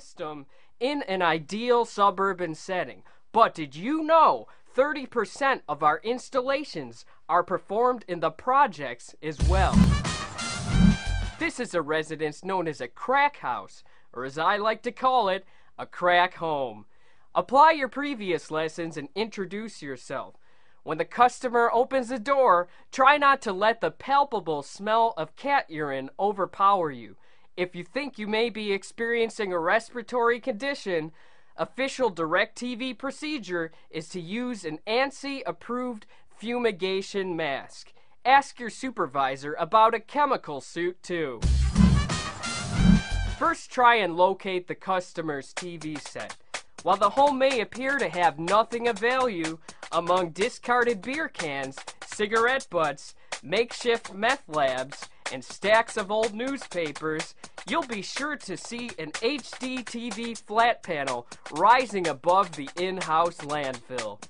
system in an ideal suburban setting. But did you know 30% of our installations are performed in the projects as well? This is a residence known as a crack house, or as I like to call it, a crack home. Apply your previous lessons and introduce yourself. When the customer opens the door, try not to let the palpable smell of cat urine overpower you. If you think you may be experiencing a respiratory condition, official DirecTV procedure is to use an ANSI-approved fumigation mask. Ask your supervisor about a chemical suit too. First, try and locate the customer's TV set. While the home may appear to have nothing of value, among discarded beer cans, cigarette butts, makeshift meth labs, and stacks of old newspapers, you'll be sure to see an HD TV flat panel rising above the in-house landfill.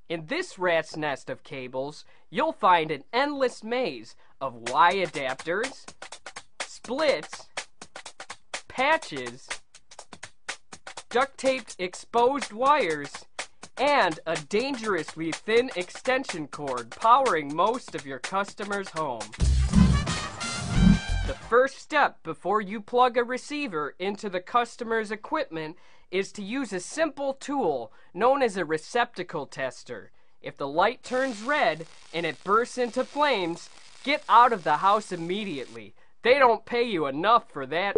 In this rat's nest of cables, you'll find an endless maze of Y adapters, splits, patches, duct-taped exposed wires, and a dangerously thin extension cord powering most of your customer's home. The first step before you plug a receiver into the customer's equipment is to use a simple tool known as a receptacle tester. If the light turns red and it bursts into flames, get out of the house immediately. They don't pay you enough for that.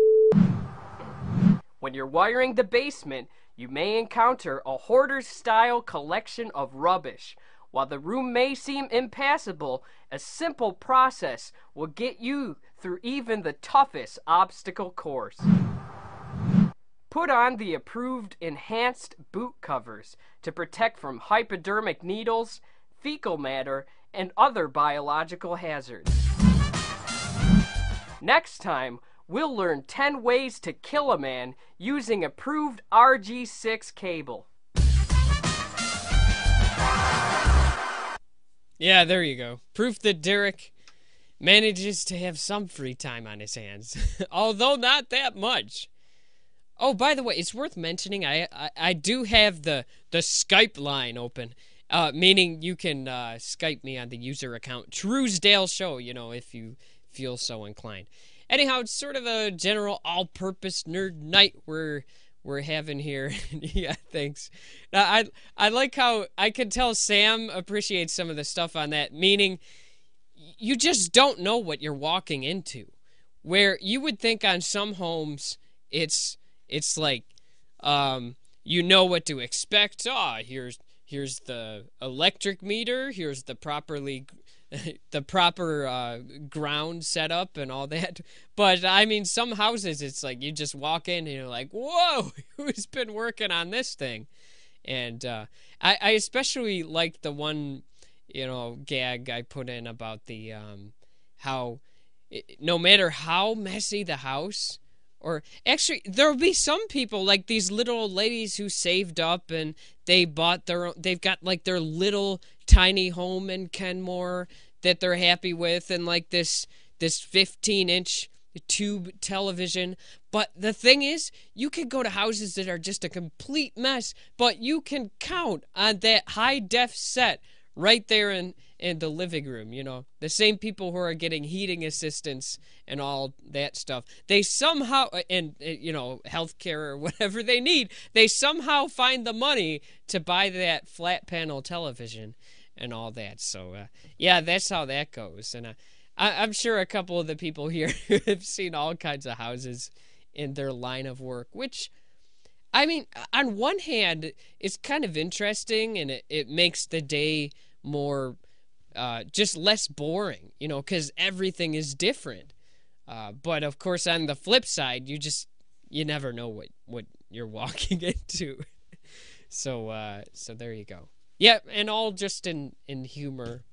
When you're wiring the basement, you may encounter a hoarder-style collection of rubbish. While the room may seem impassable, a simple process will get you through even the toughest obstacle course. Put on the approved enhanced boot covers to protect from hypodermic needles, fecal matter, and other biological hazards. Next time, we'll learn 10 ways to kill a man using approved RG6 cable. Yeah, there you go. Proof that Derek manages to have some free time on his hands, although not that much. Oh, by the way, it's worth mentioning, I do have the Skype line open, meaning you can Skype me on the user account, Truesdale Show, if you feel so inclined. Anyhow, it's sort of a general all-purpose nerd night we're having here. Yeah, thanks. Now, I like how I can tell Sam appreciates some of the stuff on that, meaning you just don't know what you're walking into. Where you would think on some homes, it's like, you know what to expect. Here's the electric meter. Here's the proper ground setup and all that. But I mean, some houses, it's like you just walk in and you're like, whoa, who's been working on this thing? And I especially like the one, gag I put in about the how no matter how messy the house, or actually there'll be some people like these little old ladies who saved up and they've got like their little tiny home in Kenmore that they're happy with, and like this 15-inch tube television. But the thing is, you can go to houses that are just a complete mess, but you can count on that high-def set right there in the living room. The same people who are getting heating assistance and all that stuff, they somehow, and healthcare or whatever they need, they somehow find the money to buy that flat panel television and all that. So yeah, that's how that goes. And I'm sure a couple of the people here have seen all kinds of houses in their line of work, which, I mean, on one hand, it's kind of interesting, and it makes the day more just less boring, because everything is different. But of course, on the flip side, you never know what you're walking into. So there you go. Yeah, and all just in humor.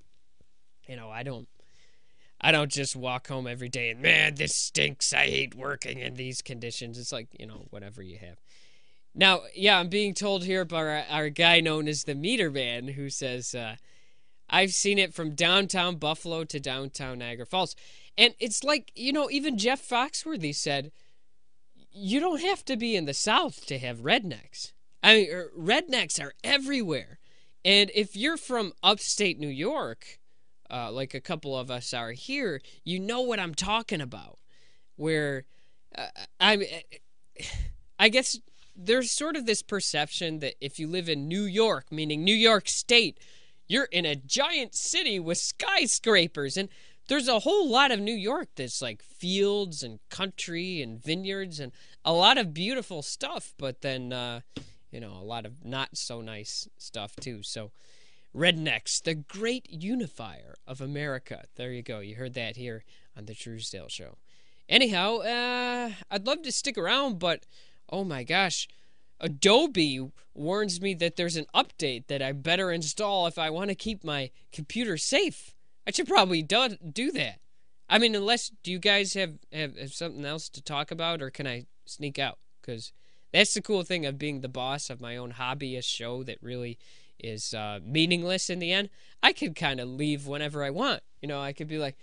I don't just walk home every day and, man, this stinks. I hate working in these conditions. It's like, whatever you have. Now, yeah, I'm being told here by our guy known as the Meter Man, who says, I've seen it from downtown Buffalo to downtown Niagara Falls. And it's like, even Jeff Foxworthy said, you don't have to be in the South to have rednecks. I mean, rednecks are everywhere. And if you're from upstate New York, like a couple of us are here, you know what I'm talking about. Where, I guess there's sort of this perception that if you live in New York, meaning New York State, you're in a giant city with skyscrapers. And there's a whole lot of New York that's like fields and country and vineyards and a lot of beautiful stuff, but then, a lot of not so nice stuff too. So rednecks, the great unifier of America. There you go. You heard that here on the Truesdale Show. Anyhow, I'd love to stick around, but oh my gosh, Adobe warns me that there's an update that I better install if I want to keep my computer safe. I should probably do that. I mean, do you guys have something else to talk about, or can I sneak out? Because that's the cool thing of being the boss of my own hobbyist show that really is meaningless in the end. I could kind of leave whenever I want. I could be like,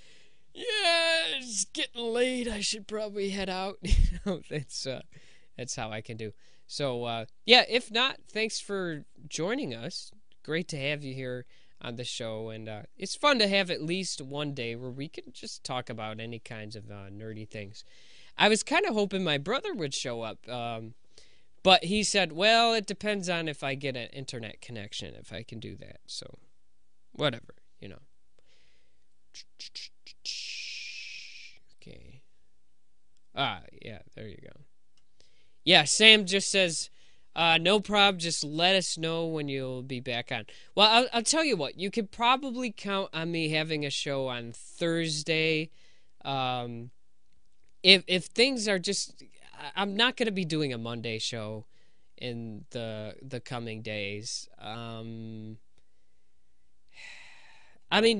yeah, it's getting late. I should probably head out. That's how I can do. So, if not, thanks for joining us. Great to have you here on the show, and it's fun to have at least one day where we can just talk about any kinds of nerdy things. I was kind of hoping my brother would show up, but he said, well, it depends on if I get an internet connection, if I can do that. So, whatever, Okay. Yeah, there you go. Yeah, Sam just says, no problem, just let us know when you'll be back on. Well, I'll tell you what, you could probably count on me having a show on Thursday. If things are just... I'm not going to be doing a Monday show in the coming days. I mean,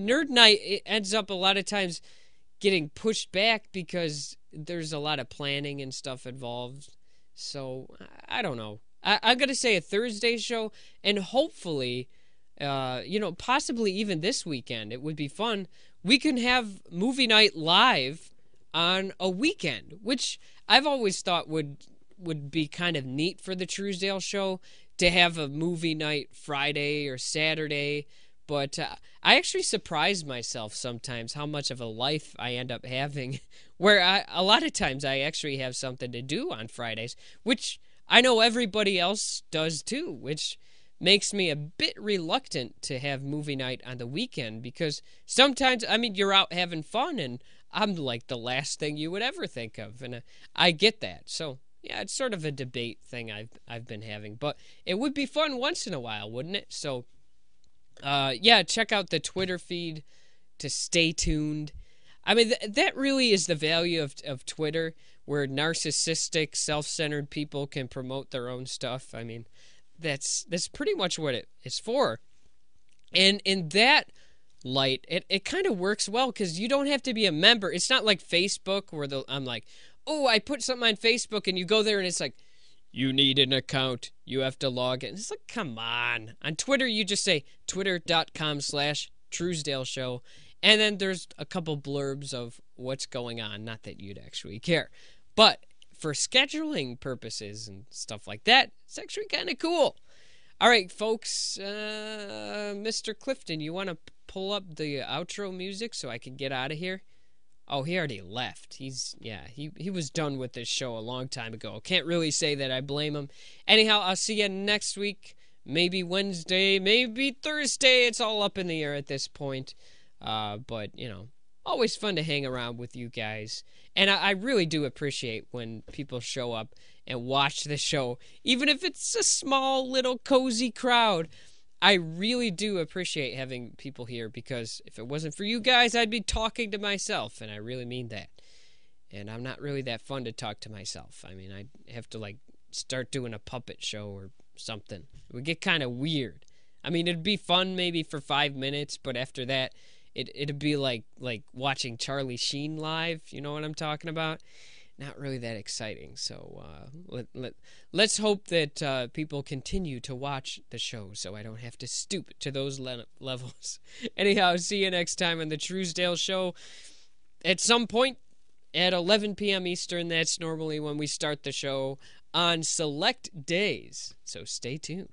Nerd Night, it ends up a lot of times getting pushed back because there's a lot of planning and stuff involved. So, I don't know. I'm going to say a Thursday show, and hopefully, possibly even this weekend. It would be fun. We can have movie night live on a weekend, which I've always thought would be kind of neat for the Truesdale Show, to have a movie night Friday or Saturday. But I actually surprise myself sometimes how much of a life I end up having, where a lot of times I actually have something to do on Fridays, which I know everybody else does too, which makes me a bit reluctant to have movie night on the weekend, because sometimes, I mean, you're out having fun and I'm like the last thing you would ever think of, and I get that. So, yeah, it's sort of a debate thing I've been having, but it would be fun once in a while, wouldn't it? So, check out the Twitter feed to stay tuned. I mean, that really is the value of Twitter, where narcissistic, self-centered people can promote their own stuff. I mean, that's pretty much what it's for. And in that light, it kind of works well, because you don't have to be a member. It's not like Facebook, where I'm like, oh, I put something on Facebook, and you go there and it's like, you need an account, you have to log in. It's like, come on. On Twitter, you just say twitter.com/Truesdale Show, and then there's a couple blurbs of what's going on. Not that you'd actually care, but for scheduling purposes and stuff like that, it's actually kind of cool. All right, folks, Mr. Clifton, you want to pull up the outro music so I can get out of here? Oh, he already left. He was done with this show a long time ago. Can't really say that I blame him. Anyhow, I'll see you next week. Maybe Wednesday, maybe Thursday. It's all up in the air at this point. But, always fun to hang around with you guys. And I really do appreciate when people show up and watch the show, even if it's a small, little, cozy crowd. I really do appreciate having people here, because if it wasn't for you guys, I'd be talking to myself, and I really mean that. And I'm not really that fun to talk to myself. I mean, I'd have to, start doing a puppet show or something. It would get kind of weird. I mean, it'd be fun maybe for 5 minutes, but after that, it'd be like watching Charlie Sheen live. You know what I'm talking about? Not really that exciting. So let's hope that people continue to watch the show so I don't have to stoop to those levels. Anyhow, see you next time on the Truesdale Show. At some point, at 11 p.m. Eastern. That's normally when we start the show on select days. So stay tuned.